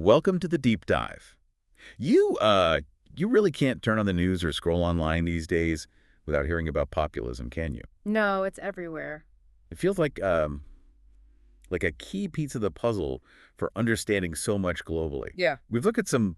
Welcome to the deep dive. You really can't turn on the news or scroll online these days without hearing about populism, can you? No, it's everywhere. It feels like a key piece of the puzzle for understanding so much globally. Yeah. We've looked at some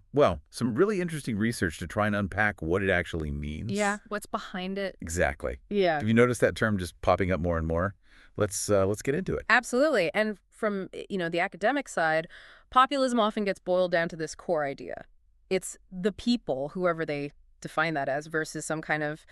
really interesting research to try and unpack what it actually means. Yeah, what's behind it? Exactly. Yeah, Have you noticed that term just popping up more and more? Let's get into it. absolutely. And from, the academic side, populism often gets boiled down to this core idea. It's the people, whoever they define that as, versus some kind of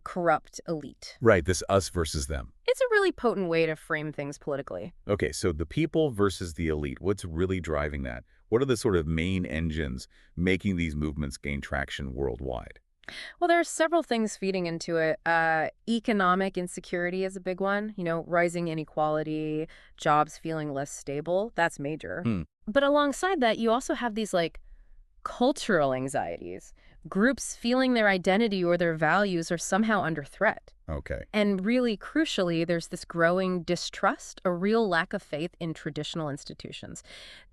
corrupt elite. Right, this us versus them. It's a really potent way to frame things politically. Okay, so the people versus the elite, what's really driving that? What are the sort of main engines making these movements gain traction worldwide? Well, there are several things feeding into it. Economic insecurity is a big one. Rising inequality, jobs feeling less stable. That's major. Hmm, But alongside that, you also have these cultural anxieties, groups feeling their identity or their values are somehow under threat. okay. And really crucially, there's this growing distrust, a real lack of faith in traditional institutions.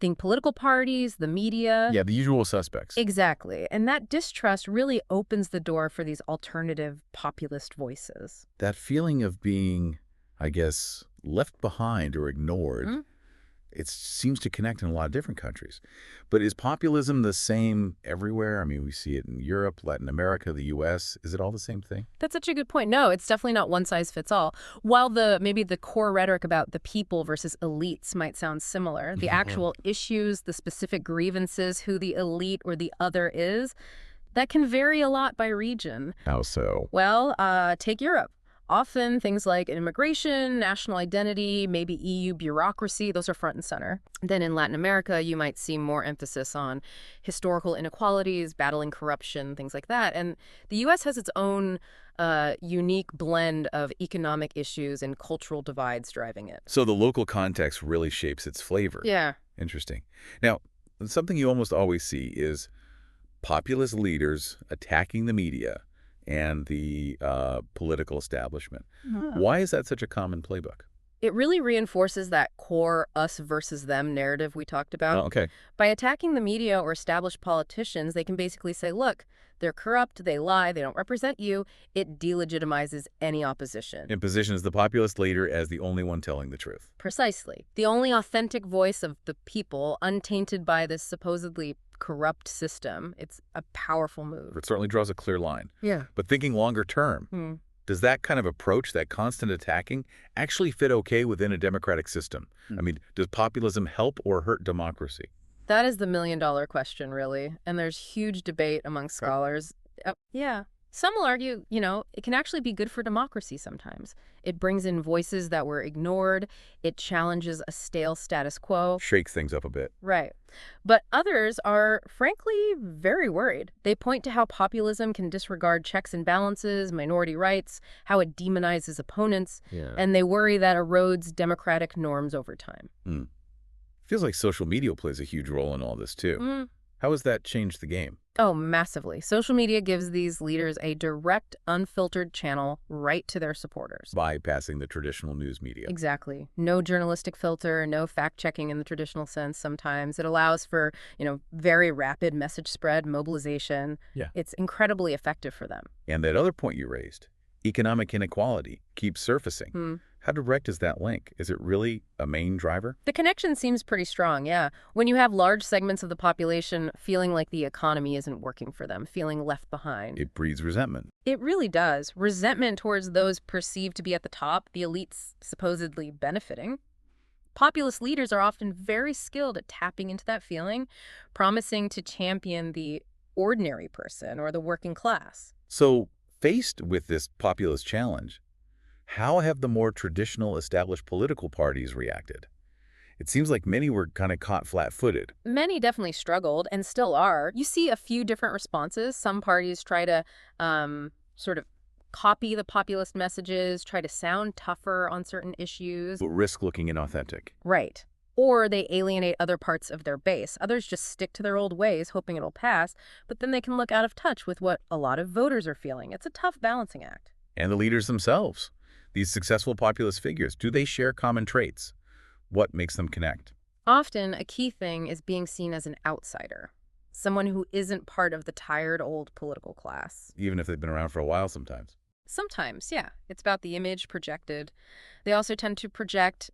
Think political parties, the media. Yeah, the usual suspects. Exactly. And that distrust really opens the door for these alternative populist voices. That feeling of being, I guess, left behind or ignored, Mm. it seems to connect in a lot of different countries. But is populism the same everywhere? I mean, we see it in Europe, Latin America, the U.S. Is it all the same thing? That's such a good point. No, it's definitely not one size fits all. While maybe the core rhetoric about the people versus elites might sound similar, the actual issues, the specific grievances, who the elite or the other is, that can vary a lot by region. How so? Well, take Europe. Often things like immigration, national identity, maybe EU bureaucracy, those are front and center. Then in Latin America, you might see more emphasis on historical inequalities, battling corruption, things like that. And the U.S. has its own unique blend of economic issues and cultural divides driving it. So the local context really shapes its flavor. Yeah. Interesting. Now, something you almost always see is populist leaders attacking the media and the political establishment. Why is that such a common playbook? It really reinforces that core us versus them narrative we talked about. Oh, okay. By attacking the media or established politicians, they can basically say, look, they're corrupt, they lie, they don't represent you. It delegitimizes any opposition. It positions the populist leader as the only one telling the truth. Precisely. The only authentic voice of the people, untainted by this supposedly corrupt system. It's a powerful move. It certainly draws a clear line. Yeah. But thinking longer term, does that kind of approach, that constant attacking, actually fit okay within a democratic system? I mean, does populism help or hurt democracy? That is the million-dollar question, really. And there's huge debate among scholars. Yeah. Some will argue, it can actually be good for democracy sometimes. It brings in voices that were ignored. It challenges a stale status quo. Shakes things up a bit. Right. But others are, frankly, very worried. They point to how populism can disregard checks and balances, minority rights, how it demonizes opponents, and they worry that erodes democratic norms over time. Feels like social media plays a huge role in all this, too. How has that changed the game? Oh, massively. Social media gives these leaders a direct, unfiltered channel right to their supporters. Bypassing the traditional news media. Exactly. No journalistic filter, no fact-checking in the traditional sense sometimes. It allows for, very rapid message spread, mobilization. Yeah. It's incredibly effective for them. And that other point you raised, economic inequality, keeps surfacing. How direct is that link? Is it really a main driver? The connection seems pretty strong, yeah. When you have large segments of the population feeling like the economy isn't working for them, feeling left behind. It breeds resentment. It really does. Resentment towards those perceived to be at the top, the elites supposedly benefiting. Populist leaders are often very skilled at tapping into that feeling, promising to champion the ordinary person or the working class. So, faced with this populist challenge, how have the more traditional established political parties reacted? It seems like many were kind of caught flat-footed. Many definitely struggled and still are. You see a few different responses. Some parties try to sort of copy the populist messages, try to sound tougher on certain issues. But risk looking inauthentic. Right. Or they alienate other parts of their base. Others just stick to their old ways, hoping it'll pass, but then they can look out of touch with what a lot of voters are feeling. It's a tough balancing act. And the leaders themselves. These successful populist figures, do they share common traits? What makes them connect? Often, a key thing is being seen as an outsider, someone who isn't part of the tired old political class. Even if they've been around for a while sometimes. Sometimes, yeah, it's about the image projected. They also tend to project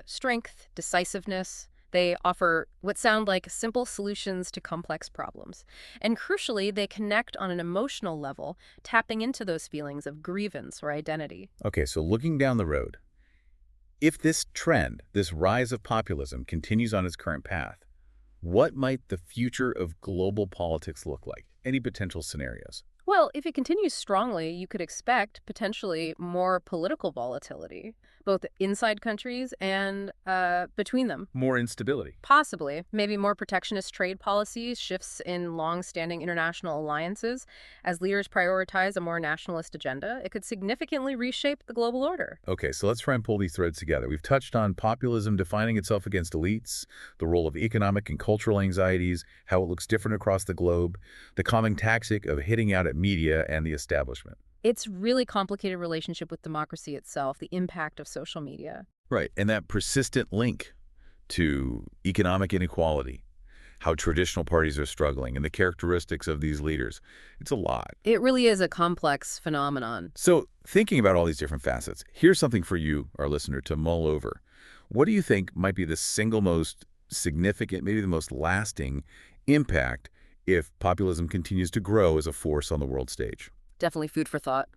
strength, decisiveness. They offer what sound like simple solutions to complex problems. And crucially, they connect on an emotional level, tapping into those feelings of grievance or identity. Okay, so looking down the road, if this trend, this rise of populism, continues on its current path, what might the future of global politics look like? Any potential scenarios? Well, if it continues strongly, you could expect potentially more political volatility, both inside countries and between them. More instability. Possibly, maybe more protectionist trade policies, shifts in long-standing international alliances. As leaders prioritize a more nationalist agenda, it could significantly reshape the global order. Okay, so let's try and pull these threads together. We've touched on populism defining itself against elites, the role of economic and cultural anxieties, how it looks different across the globe, the common tactic of hitting out at media and the establishment. It's really complicated relationship with democracy itself, the impact of social media. Right, and that persistent link to economic inequality, how traditional parties are struggling, and the characteristics of these leaders. It's a lot. It really is a complex phenomenon. So thinking about all these different facets, here's something for you, our listener, to mull over. What do you think might be the single most significant, maybe the most lasting impact if populism continues to grow as a force on the world stage? Definitely food for thought.